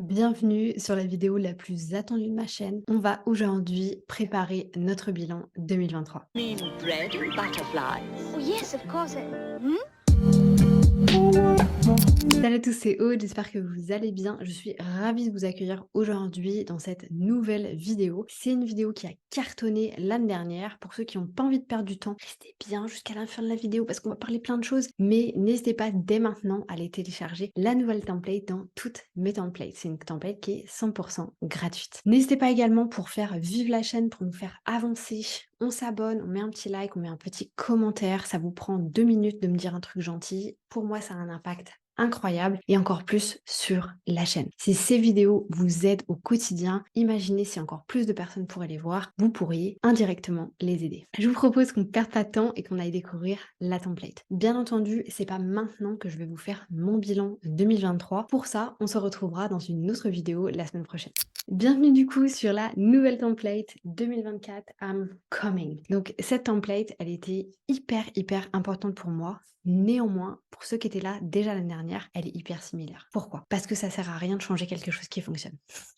Bienvenue sur la vidéo la plus attendue de ma chaîne. On va aujourd'hui préparer notre bilan 2023. Mean bread and butterflies. Oh yes, of course. Hmm? Salut à tous, c'est Aude, j'espère que vous allez bien. Je suis ravie de vous accueillir aujourd'hui dans cette nouvelle vidéo. C'est une vidéo qui a cartonné l'année dernière. Pour ceux qui n'ont pas envie de perdre du temps, restez bien jusqu'à la fin de la vidéo parce qu'on va parler plein de choses. Mais n'hésitez pas dès maintenant à aller télécharger la nouvelle template dans toutes mes templates. C'est une template qui est 100% gratuite. N'hésitez pas également pour faire vivre la chaîne, pour nous faire avancer. On s'abonne, on met un petit like, on met un petit commentaire. Ça vous prend 2 minutes de me dire un truc gentil. Pour moi, ça a un impact incroyable et encore plus sur la chaîne. Si ces vidéos vous aident au quotidien, imaginez si encore plus de personnes pourraient les voir, vous pourriez indirectement les aider. Je vous propose qu'on ne perde pas de temps et qu'on aille découvrir la template. Bien entendu, c'est pas maintenant que je vais vous faire mon bilan 2023. Pour ça, on se retrouvera dans une autre vidéo la semaine prochaine. Bienvenue du coup sur la nouvelle template 2024 I'm coming. Donc cette template, elle était hyper importante pour moi. Néanmoins, pour ceux qui étaient là déjà l'année dernière, elle est hyper similaire. Pourquoi? Parce que ça sert à rien de changer quelque chose qui fonctionne.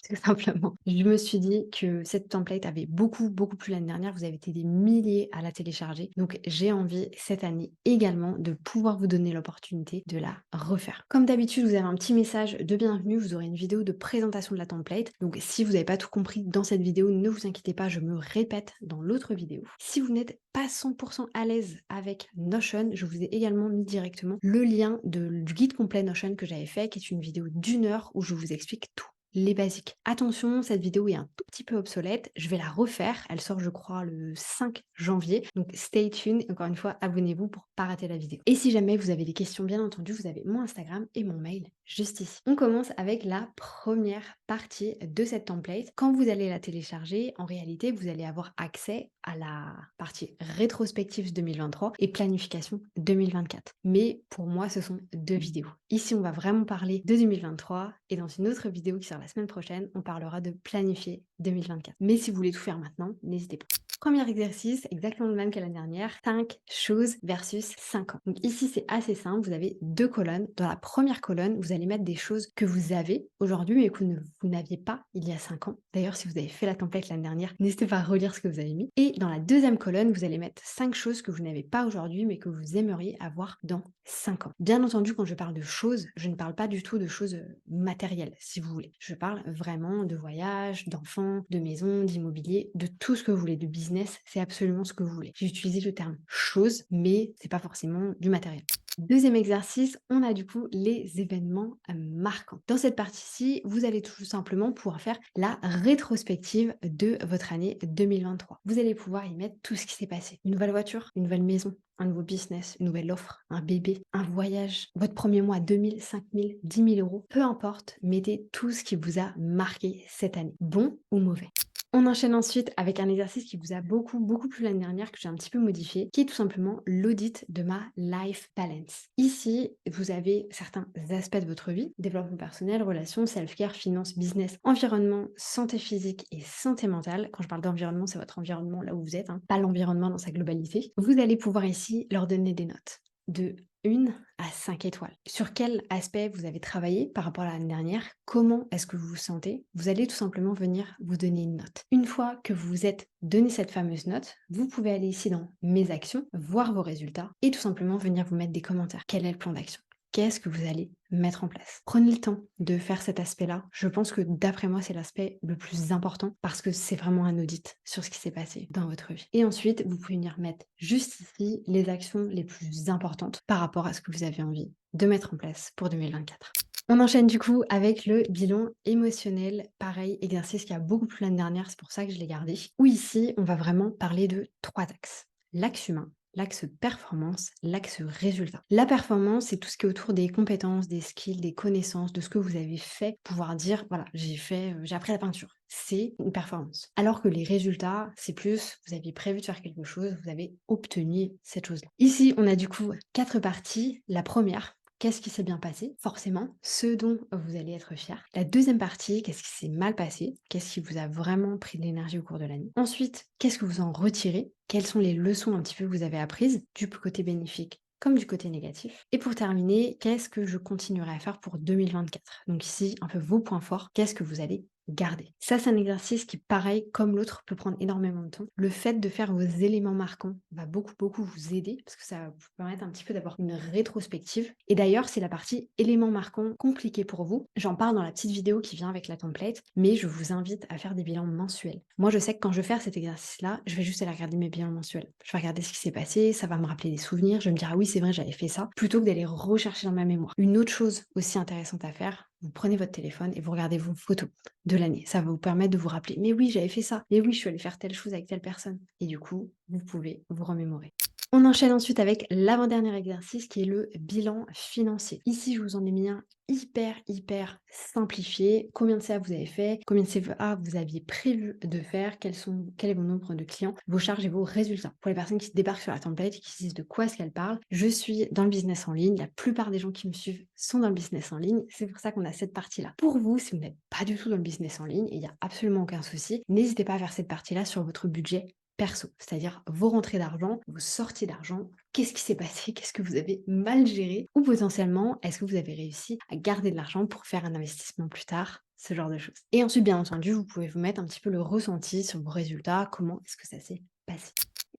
Tout simplement. Je me suis dit que cette template avait beaucoup plu l'année dernière. Vous avez été des milliers à la télécharger. Donc j'ai envie cette année également de pouvoir vous donner l'opportunité de la refaire. Comme d'habitude, vous avez un petit message de bienvenue. Vous aurez une vidéo de présentation de la template. Donc si vous n'avez pas tout compris dans cette vidéo, ne vous inquiétez pas, je me répète dans l'autre vidéo. Si vous n'êtes pas 100% à l'aise avec Notion, je vous ai également mis directement le lien du guide complet Notion que j'avais fait, qui est une vidéo d'1 heure où je vous explique tout. Les basiques. Attention, cette vidéo est un tout petit peu obsolète. Je vais la refaire. Elle sort, je crois, le 5 janvier. Donc, stay tuned. Encore une fois, abonnez-vous pour pas rater la vidéo. Et si jamais vous avez des questions, bien entendu, vous avez mon Instagram et mon mail juste ici. On commence avec la première partie de cette template. Quand vous allez la télécharger, en réalité, vous allez avoir accès à la partie rétrospective 2023 et planification 2024. Mais pour moi, ce sont deux vidéos. Ici, on va vraiment parler de 2023 et dans une autre vidéo qui sort la semaine prochaine, on parlera de planifier 2024. Mais si vous voulez tout faire maintenant, n'hésitez pas. Premier exercice, exactement le même que l'année dernière, 5 choses versus 5 ans. Donc ici, c'est assez simple, vous avez deux colonnes. Dans la première colonne, vous allez mettre des choses que vous avez aujourd'hui mais que vous n'aviez pas il y a 5 ans. D'ailleurs, si vous avez fait la template l'année dernière, n'hésitez pas à relire ce que vous avez mis. Et dans la deuxième colonne, vous allez mettre 5 choses que vous n'avez pas aujourd'hui mais que vous aimeriez avoir dans 5 ans. Bien entendu, quand je parle de choses, je ne parle pas du tout de choses matérielles, si vous voulez. Je parle vraiment de voyage, d'enfants, de maison, d'immobilier, de tout ce que vous voulez, de business, c'est absolument ce que vous voulez. J'ai utilisé le terme chose, mais c'est pas forcément du matériel. Deuxième exercice, on a du coup les événements marquants. Dans cette partie-ci, vous allez tout simplement pouvoir faire la rétrospective de votre année 2023. Vous allez pouvoir y mettre tout ce qui s'est passé. Une nouvelle voiture, une nouvelle maison, un nouveau business, une nouvelle offre, un bébé, un voyage, votre premier mois, 2000, 5000, 10 000 euros. Peu importe, mettez tout ce qui vous a marqué cette année, bon ou mauvais. On enchaîne ensuite avec un exercice qui vous a beaucoup plu l'année dernière, que j'ai un petit peu modifié, qui est tout simplement l'audit de ma life balance. Ici, vous avez certains aspects de votre vie, développement personnel, relations, self-care, finance, business, environnement, santé physique et santé mentale. Quand je parle d'environnement, c'est votre environnement là où vous êtes, hein, pas l'environnement dans sa globalité. Vous allez pouvoir ici leur donner des notes de 1 à 5 étoiles. Sur quel aspect vous avez travaillé par rapport à l'année dernière? Comment est-ce que vous vous sentez? Vous allez tout simplement venir vous donner une note. Une fois que vous vous êtes donné cette fameuse note, vous pouvez aller ici dans Mes actions, voir vos résultats et tout simplement venir vous mettre des commentaires. Quel est le plan d'action? Qu'est-ce que vous allez mettre en place? Prenez le temps de faire cet aspect-là. Je pense que d'après moi, c'est l'aspect le plus important parce que c'est vraiment un audit sur ce qui s'est passé dans votre vie. Et ensuite, vous pouvez venir mettre juste ici les actions les plus importantes par rapport à ce que vous avez envie de mettre en place pour 2024. On enchaîne du coup avec le bilan émotionnel. Pareil, exercice qui a beaucoup plu l'année dernière, c'est pour ça que je l'ai gardé. Où ici, on va vraiment parler de 3 axes. L'axe humain, l'axe performance, l'axe résultat. La performance, c'est tout ce qui est autour des compétences, des skills, des connaissances, de ce que vous avez fait, pouvoir dire, voilà, j'ai appris la peinture. C'est une performance. Alors que les résultats, c'est plus, vous aviez prévu de faire quelque chose, vous avez obtenu cette chose-là. Ici, on a du coup 4 parties. La première, qu'est-ce qui s'est bien passé? Forcément, ce dont vous allez être fier. La deuxième partie, qu'est-ce qui s'est mal passé? Qu'est-ce qui vous a vraiment pris de l'énergie au cours de l'année? Ensuite, qu'est-ce que vous en retirez? Quelles sont les leçons un petit peu que vous avez apprises du côté bénéfique comme du côté négatif. Et pour terminer, qu'est-ce que je continuerai à faire pour 2024? Donc ici, un peu vos points forts, qu'est-ce que vous allez garder? Ça, c'est un exercice qui, pareil, comme l'autre, peut prendre énormément de temps. Le fait de faire vos éléments marquants va beaucoup, beaucoup vous aider parce que ça va vous permettre un petit peu d'avoir une rétrospective. Et d'ailleurs, c'est la partie éléments marquants compliquée pour vous. J'en parle dans la petite vidéo qui vient avec la template, mais je vous invite à faire des bilans mensuels. Moi, je sais que quand je vais faire cet exercice-là, je vais juste aller regarder mes bilans mensuels. Je vais regarder ce qui s'est passé, ça va me rappeler des souvenirs, je vais me dire, ah oui, c'est vrai, j'avais fait ça, plutôt que d'aller rechercher dans ma mémoire. Une autre chose aussi intéressante à faire, vous prenez votre téléphone et vous regardez vos photos de l'année. Ça va vous permettre de vous rappeler, mais oui, j'avais fait ça, mais oui, je suis allée faire telle chose avec telle personne. Et du coup, vous pouvez vous remémorer. On enchaîne ensuite avec l'avant-dernier exercice qui est le bilan financier. Ici, je vous en ai mis un hyper simplifié. Combien de CA vous avez fait? Combien de CA vous aviez prévu de faire? Quel est vos nombre de clients? Vos charges et vos résultats. Pour les personnes qui se débarquent sur la template et qui se disent de quoi est-ce qu'elle parle, je suis dans le business en ligne. La plupart des gens qui me suivent sont dans le business en ligne. C'est pour ça qu'on a cette partie-là. Pour vous, si vous n'êtes pas du tout dans le business en ligne, il n'y a absolument aucun souci, n'hésitez pas à faire cette partie-là sur votre budget perso, c'est-à-dire vos rentrées d'argent, vos sorties d'argent, qu'est-ce qui s'est passé, qu'est-ce que vous avez mal géré, ou potentiellement, est-ce que vous avez réussi à garder de l'argent pour faire un investissement plus tard, ce genre de choses. Et ensuite, bien entendu, vous pouvez vous mettre un petit peu le ressenti sur vos résultats, comment est-ce que ça s'est passé.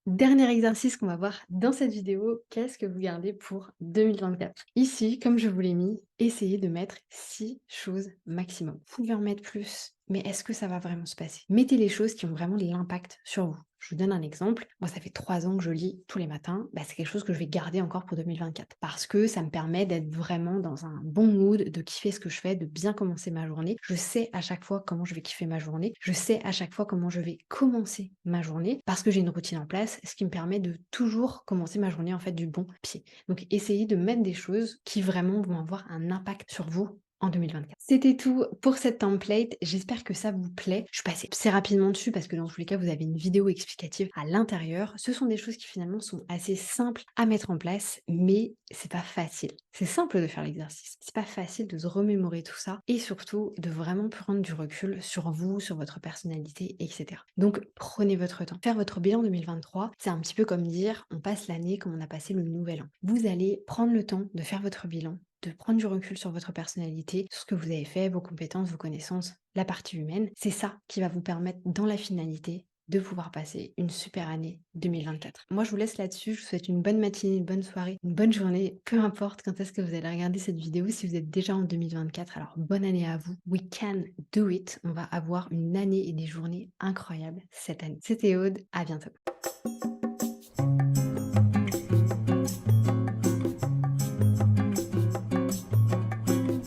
Dernier exercice qu'on va voir dans cette vidéo, qu'est-ce que vous gardez pour 2024? Ici, comme je vous l'ai mis, essayez de mettre 6 choses maximum. Vous pouvez en mettre plus, mais est-ce que ça va vraiment se passer? Mettez les choses qui ont vraiment de l'impact sur vous. Je vous donne un exemple. Moi, ça fait 3 ans que je lis tous les matins. Bah, c'est quelque chose que je vais garder encore pour 2024 parce que ça me permet d'être vraiment dans un bon mood, de kiffer ce que je fais, de bien commencer ma journée. Je sais à chaque fois comment je vais kiffer ma journée. Je sais à chaque fois comment je vais commencer ma journée parce que j'ai une routine en place, ce qui me permet de toujours commencer ma journée en fait du bon pied. Donc, essayez de mettre des choses qui vraiment vont avoir un impact sur vous en 2024. C'était tout pour cette template. J'espère que ça vous plaît. Je suis passée assez rapidement dessus parce que dans tous les cas, vous avez une vidéo explicative à l'intérieur. Ce sont des choses qui finalement sont assez simples à mettre en place, mais c'est pas facile. C'est simple de faire l'exercice. C'est pas facile de se remémorer tout ça et surtout de vraiment prendre du recul sur vous, sur votre personnalité, etc. Donc prenez votre temps. Faire votre bilan 2023, c'est un petit peu comme dire on passe l'année comme on a passé le nouvel an. Vous allez prendre le temps de faire votre bilan, de prendre du recul sur votre personnalité, sur ce que vous avez fait, vos compétences, vos connaissances, la partie humaine. C'est ça qui va vous permettre dans la finalité de pouvoir passer une super année 2024. Moi, je vous laisse là-dessus. Je vous souhaite une bonne matinée, une bonne soirée, une bonne journée, peu importe quand est-ce que vous allez regarder cette vidéo. Si vous êtes déjà en 2024, alors bonne année à vous. We can do it. On va avoir une année et des journées incroyables cette année. C'était Aude, à bientôt.